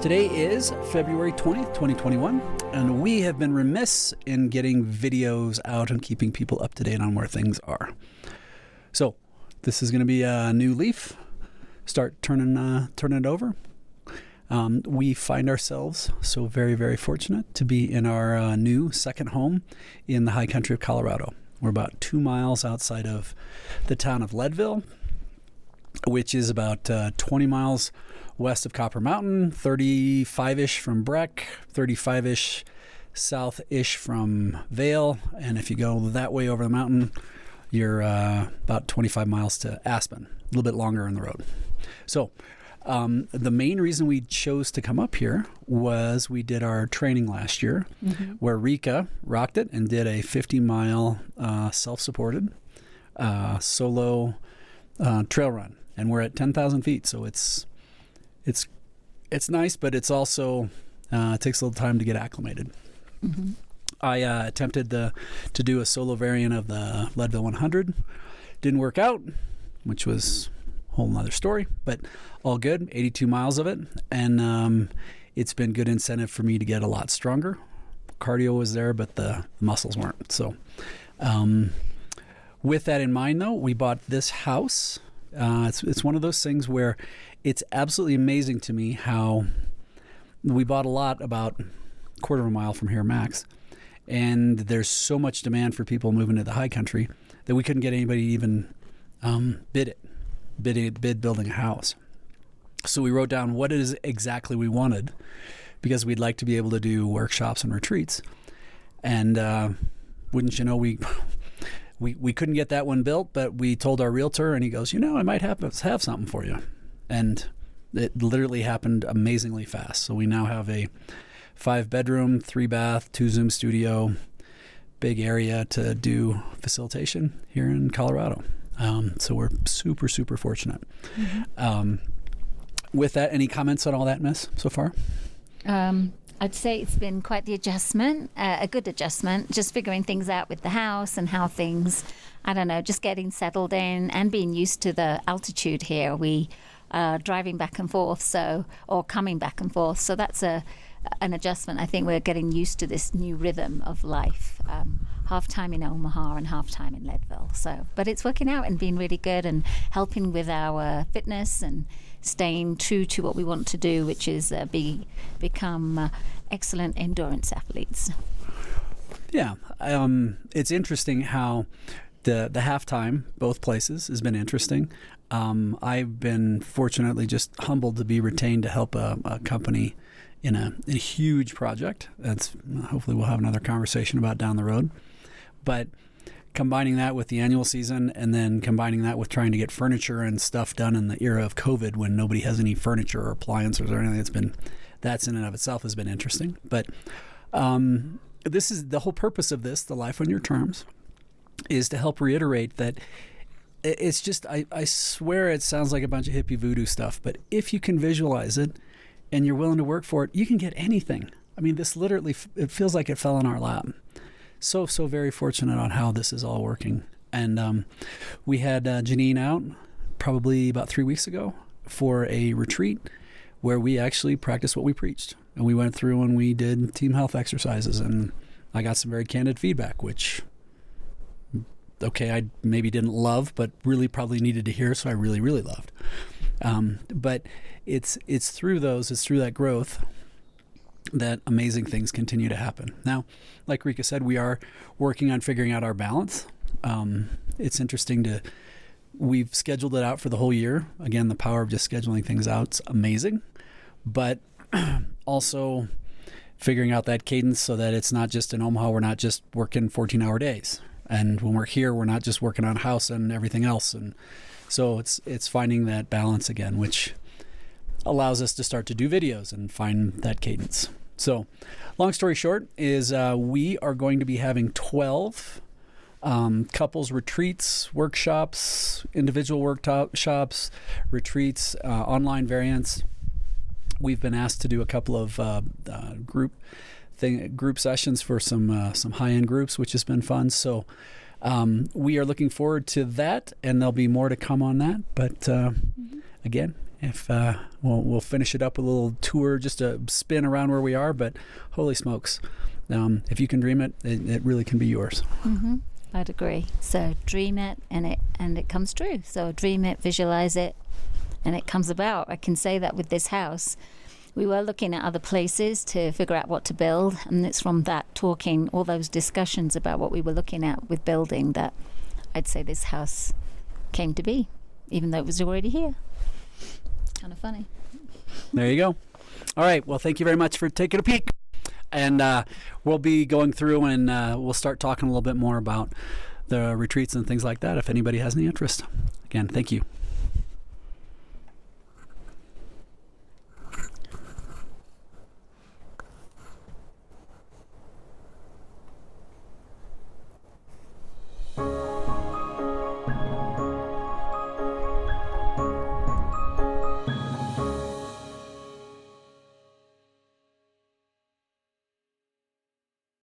Today is February 20th, 2021, and we have been remiss in getting videos out and keeping people up to date on where things are. So this is going to be a new leaf. Start turning it over. We find ourselves so very, very fortunate to be in our new second home in the high country of Colorado. We're about 2 miles outside of the town of Leadville, which is about 20 miles west of Copper Mountain, 35-ish from Breck, 35-ish south-ish from Vail, and if you go that way over the mountain, you're about 25 miles to Aspen, a little bit longer on the road. So the main reason we chose to come up here was we did our training last year, where Rika rocked it and did a 50-mile self-supported solo trail run, and we're at 10,000 feet, so it's nice, but it's also it takes a little time to get acclimated. I attempted to do a solo variant of the Leadville 100. Didn't work out, which was a whole nother story, but all good. 82 miles of it, and it's been good incentive for me to get a lot stronger. Cardio was there, but the muscles weren't. So with that in mind, though, we bought this house. It's one of those things where it's absolutely amazing to me how we bought a lot about a quarter of a mile from here max, and there's so much demand for people moving to the high country that we couldn't get anybody to even bid building a house. So we wrote down what it is exactly we wanted, because we'd like to be able to do workshops and retreats. And wouldn't you know, we couldn't get that one built, but we told our realtor, and he goes, I might have something for you. And it literally happened amazingly fast. So we now have a 5-bedroom, 3-bath, 2 Zoom studio, big area to do facilitation here in Colorado. So we're super, super fortunate. With that, any comments on all that, Miss, so far? I'd say it's been quite the adjustment, a good adjustment, just figuring things out with the house and how things, just getting settled in and being used to the altitude here. We driving back and forth, or coming back and forth. So that's an adjustment. I think we're getting used to this new rhythm of life. Half time in Omaha and half time in Leadville. But it's working out and being really good and helping with our fitness and staying true to what we want to do, which is become excellent endurance athletes. Yeah, it's interesting how the halftime, both places, has been interesting. I've been fortunately just humbled to be retained to help a company in a huge project. That's hopefully we'll have another conversation about down the road. But combining that with the annual season, and then combining that with trying to get furniture and stuff done in the era of COVID when nobody has any furniture or appliances or anything, that's in and of itself has been interesting. But this is the whole purpose of this, the Life on Your Terms, is to help reiterate that it's just, I swear it sounds like a bunch of hippie voodoo stuff, but if you can visualize it and you're willing to work for it, you can get anything. I mean, this literally, it feels like it fell in our lap. So very fortunate on how this is all working. And we had Janine out probably about 3 weeks ago for a retreat where we actually practiced what we preached. And we went through and we did team health exercises, and I got some very candid feedback, which, okay, I maybe didn't love, but really probably needed to hear, so I really, really loved. But it's through that growth that amazing things continue to happen. Now, like Rika said, we are working on figuring out our balance. It's interesting we've scheduled it out for the whole year. Again, the power of just scheduling things out's amazing, but also figuring out that cadence so that it's not just in Omaha, we're not just working 14-hour days. And when we're here, we're not just working on house and everything else. And so it's finding that balance again, which allows us to start to do videos and find that cadence. So long story short is we are going to be having 12 couples retreats, workshops, individual workshops, retreats, online variants. We've been asked to do a couple of group sessions for some high-end groups, which has been fun. So we are looking forward to that, and there'll be more to come on that. But again, if we'll finish it up with a little tour, just a spin around where we are. But holy smokes, if you can dream it, it really can be yours. Mm-hmm. I'd agree. So dream it, and it comes true. So dream it, visualize it, and it comes about. I can say that with this house. We were looking at other places to figure out what to build, and it's from that talking, all those discussions about what we were looking at with building, that I'd say this house came to be, even though it was already here. Kind of funny. There you go. All right. Well, thank you very much for taking a peek. And we'll be going through and we'll start talking a little bit more about the retreats and things like that if anybody has any interest. Again, thank you.